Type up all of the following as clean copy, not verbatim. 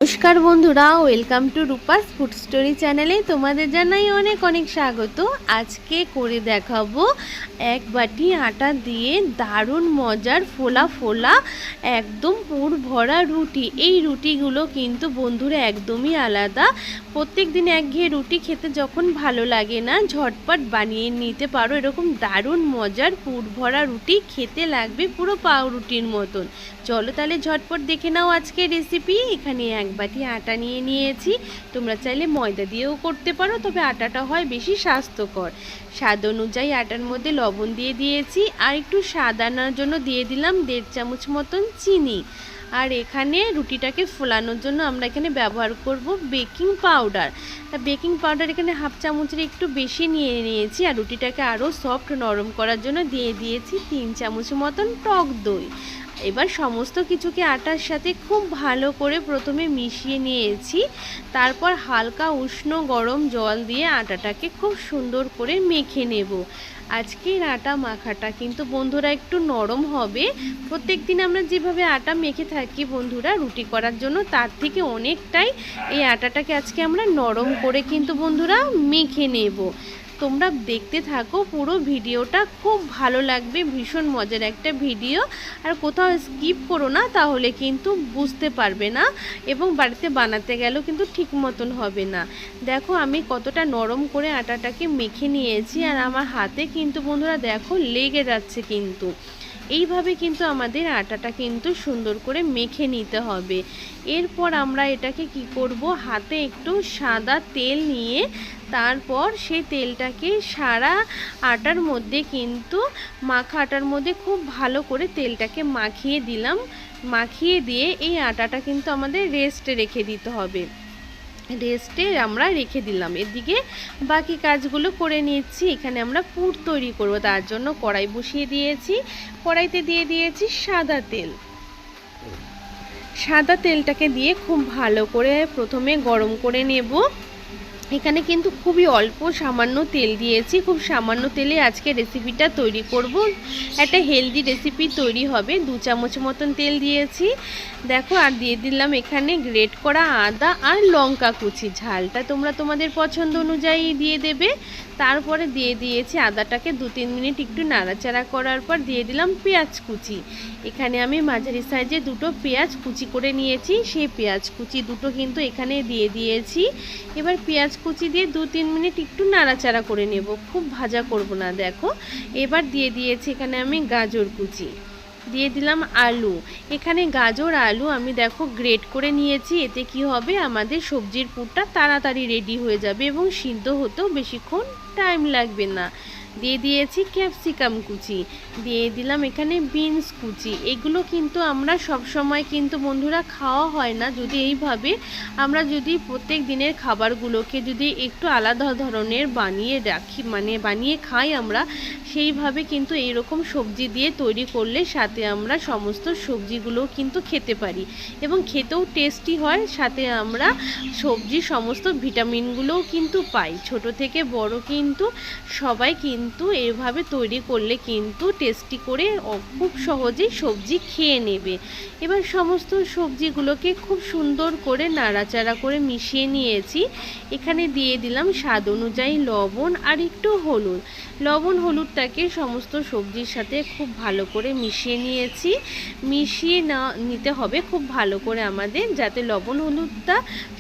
নমস্কার বন্ধুরা, welcome to Rupa's food story চ্যানেলে তোমাদের জানাই অনেক অনেক স্বাগত। আজকে করে দেখাবো এক বাটি আটা দিয়ে দারুণ মজার ফোলা ফোলা একদম পুর ভরা রুটি। এই রুটিগুলো কিন্তু বন্ধুরা একদমই আলাদা। প্রত্যেক দিন একঘেয়ে রুটি খেতে যখন ভালো লাগে না, ঝটপট বানিয়ে নিতে পারো এরকম দারুণ মজার পুর ভরা রুটি। খেতে লাগবে পুরো পাউরুটির মতন। চলো তাহলে ঝটপট দেখে নাও আজকের রেসিপি। এখানে এক বাটি আটা নিয়ে নিয়েছি। তোমরা চাইলে ময়দা দিয়েও করতে পারো, তবে আটাটা হয় বেশি স্বাস্থ্যকর। স্বাদ অনুযায়ী আটার মধ্যে লবণ দিয়ে দিয়েছি, আর একটু স্বাদ আনার জন্য দিয়ে দিলাম 1.5 চামচ মতন চিনি। আর এখানে রুটিটাকে ফোলানোর জন্য আমরা এখানে ব্যবহার করব বেকিং পাউডার। বেকিং পাউডার এখানে 1/2 চামচের একটু বেশি নিয়ে নিয়েছি। আর রুটিটাকে আরও সফট নরম করার জন্য দিয়ে দিয়েছি 3 চামচ মতন টক দই। এবার সমস্ত কিছুকে আটার সাথে খুব ভালো করে প্রথমে মিশিয়ে নিয়েছি। তারপর হালকা উষ্ণ গরম জল দিয়ে আটাটাকে খুব সুন্দর করে মেখে নেব। আজকের আটা মাখাটা কিন্তু বন্ধুরা একটু নরম হবে। প্রত্যেক দিন আমরা যেভাবে আটা মেখে থাকি বন্ধুরা রুটি করার জন্য, তার থেকে অনেকটাই এই আটাটাকে আজকে আমরা নরম করে কিন্তু বন্ধুরা মেখে নেব। তোমরা দেখতে থাকো পুরো ভিডিওটা, খুব ভালো লাগবে, ভীষণ মজার একটা ভিডিও। আর কোথাও স্কিপ করো না, তাহলে কিন্তু বুঝতে পারবে না এবং বাড়িতে বানাতে গেলেও কিন্তু ঠিক মতন হবে না। দেখো আমি কতটা নরম করে আটাটাকে মেখে নিয়েছি, আর আমার হাতে কিন্তু বন্ধুরা দেখো লেগে যাচ্ছে। কিন্তু এইভাবে কিন্তু আমাদের আটাটা কিন্তু সুন্দর করে মেখে নিতে হবে। এরপর আমরা এটাকে কি করব, হাতে একটু সাদা তেল নিয়ে তারপর সেই তেলটাকে সারা আটার মধ্যে কিন্তু মাখা আটার মধ্যে খুব ভালো করে তেলটাকে মাখিয়ে দিলাম। মাখিয়ে দিয়ে এই আটাটা কিন্তু আমাদের রেস্টে রেখে দিতে হবে। রেস্টে আমরা রেখে দিলাম। এদিকে বাকি কাজগুলো করে নিচ্ছি। এখানে আমরা পুর তৈরি করব, তার জন্য কড়াই বসিয়ে দিয়েছি। কড়াইতে দিয়ে দিয়েছি সাদা তেল। সাদা তেলটাকে দিয়ে খুব ভালো করে প্রথমে গরম করে নেব। এখানে কিন্তু খুবই অল্প সামান্য তেল দিয়েছি। খুব সামান্য তেলে আজকে রেসিপিটা তৈরি করব। একটা হেলদি রেসিপি তৈরি হবে। 2 চামচ মতন তেল দিয়েছি দেখো। আর দিয়ে দিলাম এখানে গ্রেট করা আদা আর লঙ্কা কুচি। ঝালটা তোমরা তোমাদের পছন্দ অনুযায়ী দিয়ে দেবে। তারপরে দিয়ে দিয়েছি আদাটাকে 2-3 মিনিট একটু নাড়াচাড়া করার পর দিয়ে দিলাম পেঁয়াজ কুচি। এখানে আমি মাঝারি সাইজে 2টো পেঁয়াজ কুচি করে নিয়েছি। সেই পেঁয়াজ কুচি দুটো কিন্তু এখানে দিয়ে দিয়েছি। এবার পেঁয়াজ কুচি দিয়ে 2-3 মিনিট একটু নাড়াচাড়া করে নেব, খুব ভাজা করব না। দেখো এবার দিয়ে দিয়েছি এখানে আমি গাজর কুচি, দিয়ে দিলাম আলু। এখানে গাজর আলু আমি দেখো গ্রেট করে নিয়েছি। এতে কি হবে, আমাদের সবজির পুরটা তাড়াতাড়ি রেডি হয়ে যাবে এবং সিদ্ধ হতেও বেশিক্ষণ টাইম লাগবে না। দিয়ে দিয়েছি ক্যাপসিকাম কুচি, দিয়ে দিলাম এখানে বিনস কুচি। এগুলো কিন্তু আমরা সব সময় কিন্তু বন্ধুরা খাওয়া হয় না। যদি এইভাবে আমরা যদি প্রত্যেক দিনের খাবারগুলোকে যদি একটু আলাদা ধরনের বানিয়ে রাখি, মানে বানিয়ে খাই আমরা, সেইভাবে কিন্তু এইরকম সবজি দিয়ে তৈরি করলে সাথে আমরা সমস্ত সবজিগুলোও কিন্তু খেতে পারি এবং খেতেও টেস্টি হয়। সাথে আমরা সবজি সমস্ত ভিটামিনগুলোও কিন্তু পাই। ছোট থেকে বড় কিন্তু সবাই কিন্তু এভাবে তৈরি করলে কিন্তু টেস্টি করে খুব সহজেই সবজি খেয়ে নেবে। এবার সমস্ত সবজিগুলোকে খুব সুন্দর করে নাড়াচাড়া করে মিশিয়ে নিয়েছি। এখানে দিয়ে দিলাম স্বাদ অনুযায়ী লবণ আর একটু হলুদ। লবণ হলুদটাকে সমস্ত সবজির সাথে খুব ভালো করে মিশিয়ে নিয়েছি। মিশিয়ে নিতে হবে খুব ভালো করে আমাদের, যাতে লবণ হলুদটা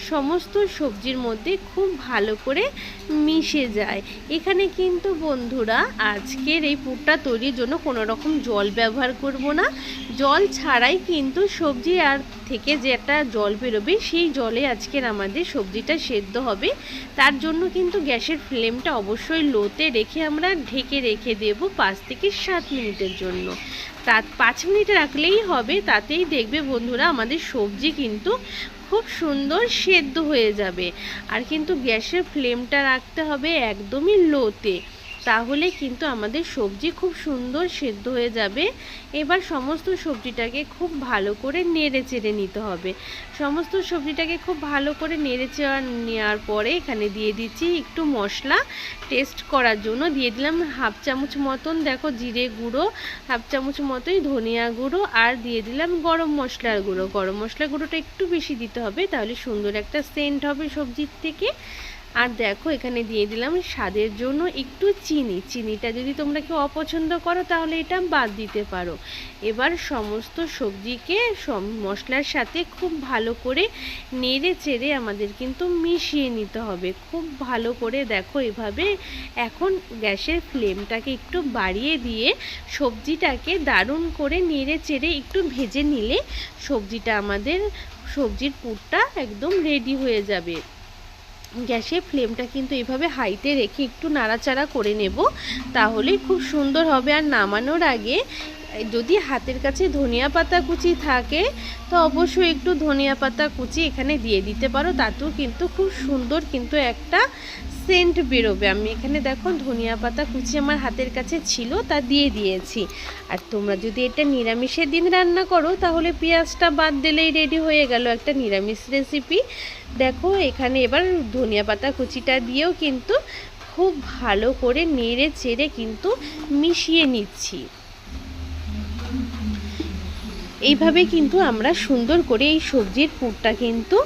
সমস্ত সবজির মধ্যে খুব ভালো করে মিশে যায়। এখানে কিন্তু বন্ধুরা আজকের এই পুরটা তৈরির জন্য কোনো রকম জল ব্যবহার করব না। জল ছাড়াই কিন্তু সবজি আর থেকে যেটা জল বেরোবে সেই জলে আজকের আমাদের সবজিটা সেদ্ধ হবে। তার জন্য কিন্তু গ্যাসের ফ্লেমটা অবশ্যই লোতে রেখে আমরা ঢেকে রেখে দেব 5 থেকে 7 মিনিটের জন্য। 5 মিনিট রাখলেই হবে, তাতেই দেখবে বন্ধুরা আমাদের সবজি কিন্তু খুব সুন্দর সেদ্ধ হয়ে যাবে। আর কিন্তু গ্যাসের ফ্লেমটা রাখতে হবে একদমই লোতে। তাহলে কিন্তু আমাদের সবজি খুব সুন্দর সেদ্ধ হয়ে যাবে। এবার সমস্ত সবজিটাকে খুব ভালো করে নেড়ে চেড়ে নিতে হবে। সমস্ত সবজিটাকে খুব ভালো করে নেড়ে নেওয়ার পরে এখানে দিয়ে দিচ্ছি একটু মশলা। টেস্ট করার জন্য দিয়ে দিলাম হাফ চামচ মতন দেখো জিরে গুঁড়ো, হাফ চামচ মতোই ধনিয়া গুঁড়ো, আর দিয়ে দিলাম গরম মশলার গুঁড়ো। গরম মশলা গুঁড়োটা একটু বেশি দিতে হবে, তাহলে সুন্দর একটা সেন্ট হবে সবজির থেকে। আর দেখো এখানে দিয়ে দিলাম স্বাদের জন্য একটু চিনি। চিনিটা যদি তোমরা কেউ অপছন্দ করো তাহলে এটা বাদ দিতে পারো। এবার সমস্ত সবজিকে মশলার সাথে খুব ভালো করে নেড়ে চেড়ে আমাদের কিন্তু মিশিয়ে নিতে হবে খুব ভালো করে। দেখো এভাবে এখন গ্যাসের ফ্লেমটাকে একটু বাড়িয়ে দিয়ে সবজিটাকে দারুণ করে নেড়ে চেড়ে একটু ভেজে নিলে সবজির পুরটা একদম রেডি হয়ে যাবে। গ্যাসের ফ্লেমটা কিন্তু এভাবে হাইতে রেখে একটু নাড়াচাড়া করে নেব, তাহলেই খুব সুন্দর হবে। আর নামানোর আগে যদি হাতের কাছে ধনিয়া পাতা কুচি থাকে তো অবশ্যই একটু ধনিয়া পাতা কুচি এখানে দিয়ে দিতে পারো, তাতেও কিন্তু খুব সুন্দর কিন্তু একটা সেন্ট বেরোবে। আমি এখানে দেখো ধনিয়া পাতা কুচি আমার হাতের কাছে ছিল, তা দিয়ে দিয়েছি। আর তোমরা যদি এটা নিরামিষের দিন রান্না করো তাহলে পেঁয়াজটা বাদ দিলেই রেডি হয়ে গেল একটা নিরামিষ রেসিপি। দেখো এখানে এবার ধনিয়া পাতা কুচিটা দিয়েও কিন্তু খুব ভালো করে নেড়ে চেড়ে কিন্তু মিশিয়ে নিচ্ছি। এইভাবে কিন্তু আমরা সুন্দর করে এই সবজির পুরটা কিন্তু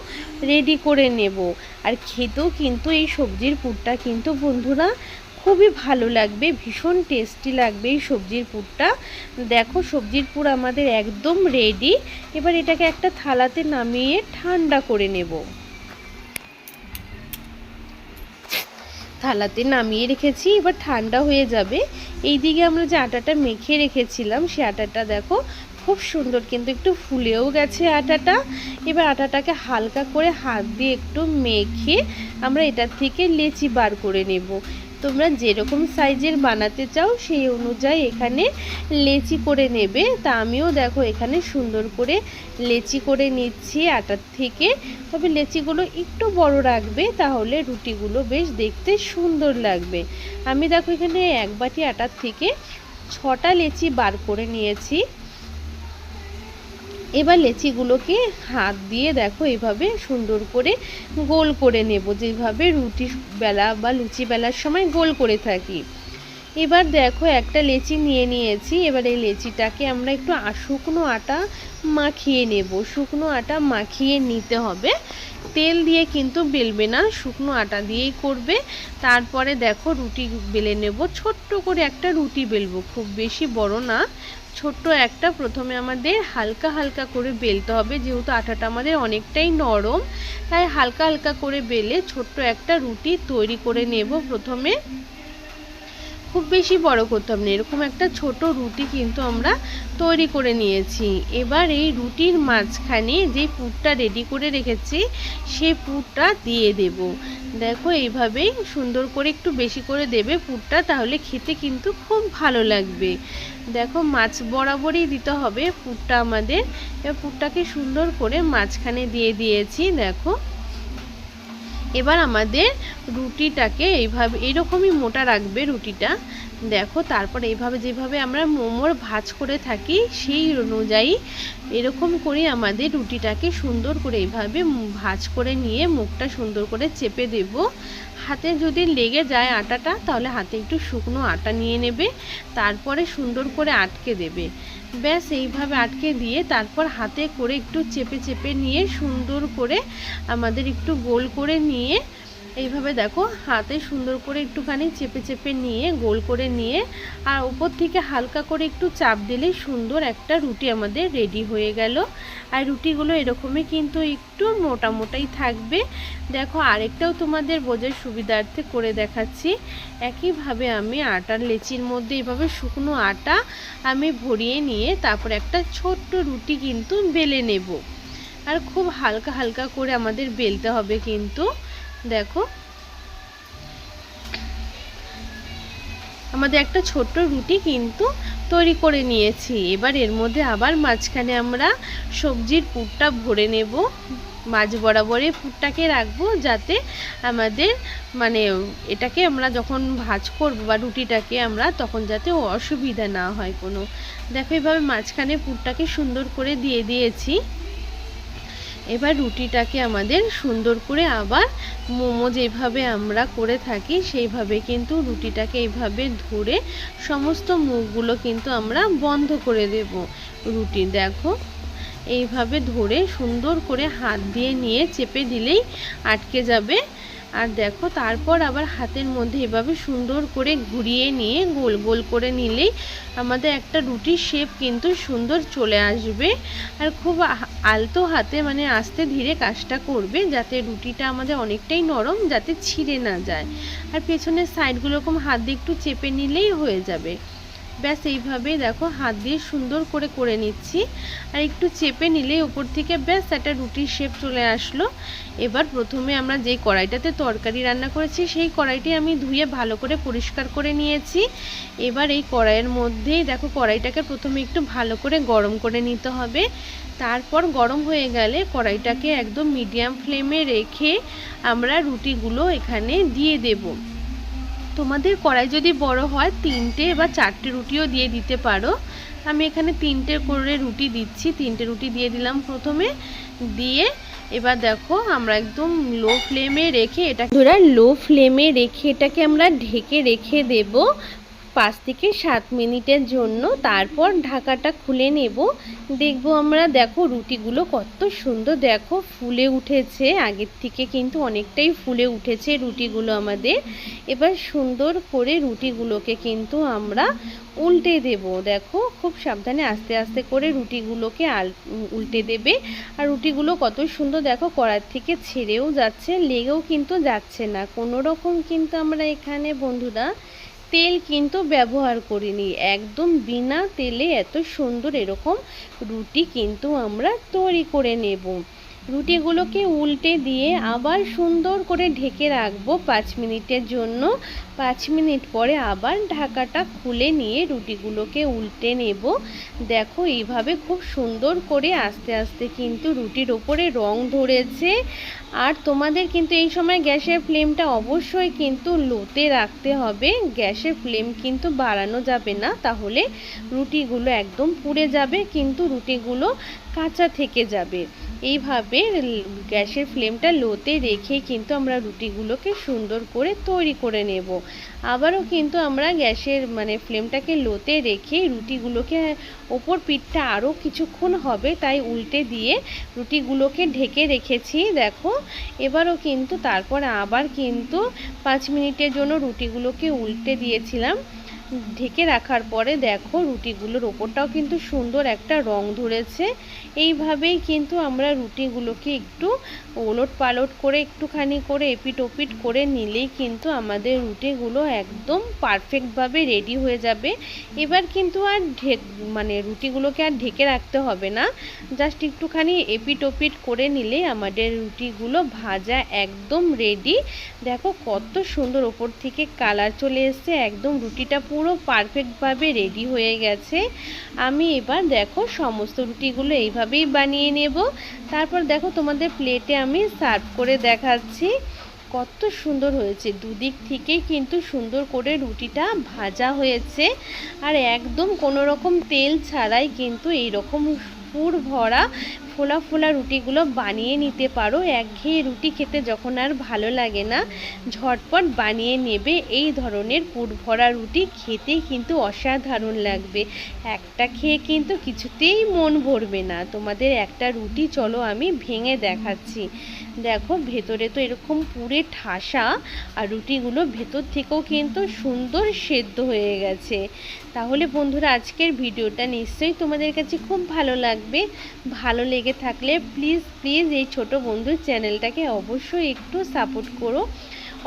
রেডি করে নেব। আর খেতেও কিন্তু এই সবজির পুরটা কিন্তু বন্ধুরা খুবই ভালো লাগবে, ভীষণ টেস্টি লাগবে এই সবজির পুরটা। দেখো সবজির পুর আমাদের একদম রেডি। এবার এটাকে একটা থালাতে নামিয়ে ঠান্ডা করে নেব। থালাতে নামিয়ে রেখেছি, এবার ঠান্ডা হয়ে যাবে। এইদিকে আমরা যে আটাটা মেখে রেখেছিলাম সে আটাটা দেখো খুব সুন্দর কিন্তু একটু ফুলেও গেছে আটাটা। এবার আটাটাকে হালকা করে হাত দিয়ে একটু মেখে আমরা এটার থেকে লেচি বার করে নেব। তোমরা যেরকম সাইজের বানাতে চাও সেই অনুযায়ী এখানে লেচি করে নেবে। তা আমিও দেখো এখানে সুন্দর করে লেচি করে নিচ্ছি আটার থেকে। তবে লেচিগুলো একটু বড় রাখবে, তাহলে রুটিগুলো বেশ দেখতে সুন্দর লাগবে। আমি দেখো এখানে এক বাটি আটার থেকে 6টা লেচি বার করে নিয়েছি। এবার লেচিগুলোকে হাত দিয়ে দেখো এভাবে সুন্দর করে গোল করে নেব, যেভাবে রুটি বেলা বা লুচি বেলার সময় গোল করে থাকি। এবার দেখো একটা লেচি নিয়ে নিয়েছি। এবার এই লেচিটাকে আমরা একটু শুকনো আটা মাখিয়ে নেব। শুকনো আটা মাখিয়ে নিতে হবে, তেল দিয়ে কিন্তু বেলবে না, শুকনো আটা দিয়েই করবে। তারপরে দেখো রুটি বেলে নেব। ছোট্ট করে একটা রুটি বেলবো, খুব বেশি বড় না, ছোট্ট একটা। প্রথমে আমাদের হালকা হালকা করে বেলতে হবে, যেহেতু আটাটা আমাদের অনেকটাই নরম, তাই হালকা হালকা করে বেলে ছোট্ট একটা রুটি তৈরি করে নেব। প্রথমে খুব বেশি বড় করতে হবে না, এরকম একটা ছোট রুটি কিন্তু আমরা তৈরি করে নিয়েছি। এবার এই রুটির মাঝখানে যে পুরটা রেডি করে রেখেছি সেই পুরটা দিয়ে দেব। দেখো এইভাবেই সুন্দর করে একটু বেশি করে দেবে পুরটা, তাহলে খেতে কিন্তু খুব ভালো লাগবে। দেখো মাছ বরাবরই দিতে হবে পুরটা আমাদের। এবার পুরটাকে সুন্দর করে মাঝখানে দিয়ে দিয়েছি। দেখো এবার আমাদের রুটিটাকে এইভাবে এইরকমই মোটা রাখবে রুটিটা। দেখো তারপর এইভাবে যেভাবে আমরা মোমোর ভাঁজ করে থাকি সেই অনুযায়ী এরকম করে আমাদের রুটিটাকে সুন্দর করে এইভাবে ভাঁজ করে নিয়ে মুখটা সুন্দর করে চেপে দেব। হাতে যদি লেগে যায় আটাটা তাহলে হাতে একটু শুকনো আটা নিয়ে নেবে, তারপরে সুন্দর করে আটকে দেবে। ব্যাস এইভাবে আটকে দিয়ে তারপর হাতে করে একটু চেপে চেপে নিয়ে সুন্দর করে আমাদের একটু গোল করে নিয়ে এইভাবে দেখো হাতে সুন্দর করে একটুখানি চেপে চেপে নিয়ে গোল করে নিয়ে আর উপর থেকে হালকা করে একটু চাপ দিলেই সুন্দর একটা রুটি আমাদের রেডি হয়ে গেল। আর রুটিগুলো এরকমই কিন্তু একটু মোটা মোটাই থাকবে। দেখো আরেকটাও তোমাদের বোঝার সুবিধার্থে করে দেখাচ্ছি। একইভাবে আমি আটার লেচির মধ্যে এইভাবে শুকনো আটা আমি ভরিয়ে নিয়ে তারপর একটা ছোট্ট রুটি কিন্তু বেলে নেব। আর খুব হালকা হালকা করে আমাদের বেলতে হবে কিন্তু। দেখো আমাদের একটা ছোট্ট রুটি কিন্তু তৈরি করে নিয়েছি। এবার এর মধ্যে আবার মাঝখানে আমরা সবজির পুরটা ভরে নেব। মাঝ বরাবরই পুরটাকে রাখবো, যাতে আমাদের মানে এটাকে আমরা যখন ভাঁজ করবো বা রুটিটাকে আমরা তখন যাতে অসুবিধা না হয় কোনো। দেখো এইভাবে মাঝখানে পুরটাকে সুন্দর করে দিয়ে দিয়েছি। এবার রুটিটাকে আমাদের সুন্দর করে আবার মোমো যেভাবে আমরা করে থাকি সেইভাবে কিন্তু রুটিটাকে এইভাবে ধরে সমস্ত মুখগুলো কিন্তু আমরা বন্ধ করে দেব। রুটি দেখো এইভাবে ধরে সুন্দর করে হাত দিয়ে নিয়ে চেপে দিলেই আটকে যাবে। আর দেখো তারপর আবার হাতের মধ্যে এভাবে সুন্দর করে ঘুরিয়ে নিয়ে গোল গোল করে নিলেই আমাদের একটা রুটির শেপ কিন্তু সুন্দর চলে আসবে। আর খুব আলতো হাতে মানে আস্তে ধীরে কাজটা করবে, যাতে রুটিটা আমাদের অনেকটাই নরম, যাতে ছিঁড়ে না যায়। আর পেছনের সাইডগুলো এরকম হাত দিয়ে একটু চেপে নিলেই হয়ে যাবে। ব্যাস এইভাবে দেখো হাত দিয়ে সুন্দর করে নিচ্ছি। আর একটু চেপে নিলে উপর থেকে ব্যাস একটা রুটির শেপ চলে আসলো। এবার প্রথমে আমরা যেই কড়াইটাতে তরকারি রান্না করেছি সেই কড়াইটি আমি ধুয়ে ভালো করে পরিষ্কার করে নিয়েছি। এবার এই কড়াইয়ের মধ্যেই দেখো কড়াইটাকে প্রথমে একটু ভালো করে গরম করে নিতে হবে। তারপর গরম হয়ে গেলে কড়াইটাকে একদম মিডিয়াম ফ্লেমে রেখে আমরা রুটিগুলো এখানে দিয়ে দেব। তোমাদের কড়াই যদি বড় হয় 3টে বা 4টে রুটিও দিয়ে দিতে পারো। আমি এখানে 3টে করে রুটি দিচ্ছি। 3টে রুটি দিয়ে দিলাম প্রথমে, দিয়ে এবার দেখো আমরা একদম লো ফ্লেমে রেখে এটাকে আমরা ঢেকে রেখে দেব 5 থেকে 7 মিনিটের জন্য। তারপর ঢাকাটা খুলে নেব। দেখবো আমরা, দেখো রুটিগুলো কত সুন্দর দেখো ফুলে উঠেছে, আগের থেকে কিন্তু অনেকটাই ফুলে উঠেছে রুটিগুলো আমাদের। এবার সুন্দর করে রুটিগুলোকে কিন্তু আমরা উল্টে দেব। দেখো খুব সাবধানে আস্তে আস্তে করে রুটিগুলোকে উল্টে দেবে। আর রুটিগুলো কত সুন্দর দেখো কড়াই থেকে ছেড়েও যাচ্ছে, লেগেও কিন্তু যাচ্ছে না কোনো রকম। কিন্তু আমরা এখানে বন্ধুরা তেল কিন্তু ব্যবহার করিনি, একদম বিনা তেলে এত সুন্দর এরকম রুটি কিন্তু আমরা তৈরি করে নেব। রুটিগুলোকে উল্টে দিয়ে আবার সুন্দর করে ঢেকে রাখবো 5 মিনিটের জন্য। 5 মিনিট পরে আবার ঢাকাটা খুলে নিয়ে রুটিগুলোকে উল্টে নেব। দেখো এইভাবে খুব সুন্দর করে আস্তে আস্তে কিন্তু রুটির ওপরে রং ধরেছে। আর তোমাদের কিন্তু এই সময় গ্যাসের ফ্লেমটা অবশ্যই কিন্তু লোতে রাখতে হবে, গ্যাসের ফ্লেম কিন্তু বাড়ানো যাবে না, তাহলে রুটিগুলো একদম পুড়ে যাবে, কিন্তু রুটিগুলো কাঁচা থেকে যাবে। এইভাবে গ্যাসের ফ্লেমটা লোতে রেখে কিন্তু আমরা রুটিগুলোকে সুন্দর করে তৈরি করে নেব। আবারও কিন্তু আমরা গ্যাসের ফ্লেমটাকে লোতে রেখে রুটিগুলোকে ওপর পিঠটা আরও কিছুক্ষণ হবে তাই উল্টে দিয়ে রুটিগুলোকে ঢেকে রেখেছি। দেখো এবারও কিন্তু তারপর আবার কিন্তু 5 মিনিটের জন্য রুটিগুলোকে উল্টে দিয়েছিলাম। ঢেকে রাখার পরে দেখো রুটিগুলোর ওপরটাও কিন্তু সুন্দর একটা রং ধরেছে। এইভাবেই কিন্তু আমরা রুটিগুলোকে একটু ওলট পালট করে একটুখানি করে এপিট ওপিট করে নিলেই কিন্তু আমাদের রুটিগুলো একদম পারফেক্টভাবে রেডি হয়ে যাবে। এবার কিন্তু আর রুটিগুলোকে আর ঢেকে রাখতে হবে না, জাস্ট একটুখানি এপিট ওপিট করে নিলেই আমাদের রুটিগুলো ভাজা একদম রেডি। দেখো কত সুন্দর ওপর থেকে কালার চলে এসছে, একদম রুটিটা পুরো পারফেক্টভাবে রেডি হয়ে গেছে। আমি এবার দেখো সমস্ত রুটিগুলো এইভাবেই বানিয়ে নেব। তারপর দেখো তোমাদের প্লেটে আমি সার্ভ করে দেখাচ্ছি কত সুন্দর হয়েছে। দুদিক থেকেই কিন্তু সুন্দর করে রুটিটা ভাজা হয়েছে, আর একদম কোনো রকম তেল ছাড়াই কিন্তু এইরকম পুর ভরা ফোলা ফোলা রুটিগুলো বানিয়ে নিতে পারো। একঘেয়ে রুটি খেতে যখন আর ভালো লাগে না, ঝটপট বানিয়ে নেবে এই ধরনের পুর ভরা রুটি, খেতে কিন্তু অসাধারণ লাগবে। একটা খেয়ে কিন্তু কিছুতেই মন ভরবে না। তোমাদের একটা রুটি চলো আমি ভেঙে দেখাচ্ছি। দেখো ভেতরে তো এরকম পুরে ঠাসা, আর রুটিগুলো ভেতর থেকেও কিন্তু সুন্দর সেদ্ধ হয়ে গেছে। তাহলে বন্ধুরা আজকের ভিডিওটা নিশ্চয়ই তোমাদের কাছে খুব ভালো লাগবে। ভালো লেগে থাকলে প্লিজ এই ছোট বন্ধুর চ্যানেলটাকে অবশ্যই একটু সাপোর্ট করো।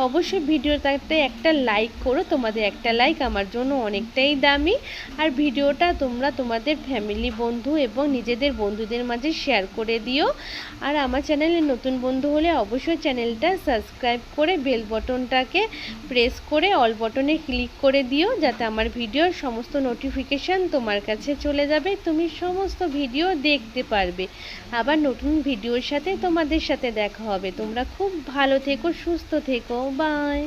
অবশ্যই ভিডিওটাতে একটা লাইক করো, তোমাদের একটা লাইক আমার জন্য অনেকটাই দামি। আর ভিডিওটা তোমরা তোমাদের ফ্যামিলি, বন্ধু এবং নিজেদের বন্ধুদের মাঝে শেয়ার করে দিও। আর আমার চ্যানেলে নতুন বন্ধু হলে অবশ্যই চ্যানেলটা সাবস্ক্রাইব করে বেল বটনটাকে প্রেস করে অল বটনে ক্লিক করে দিও, যাতে আমার ভিডিওর সমস্ত নোটিফিকেশান তোমার কাছে চলে যাবে, তুমি সমস্ত ভিডিও দেখতে পারবে। আবার নতুন ভিডিওর সাথে তোমাদের সাথে দেখা হবে। তোমরা খুব ভালো থেকো, সুস্থ থেকো, বাই।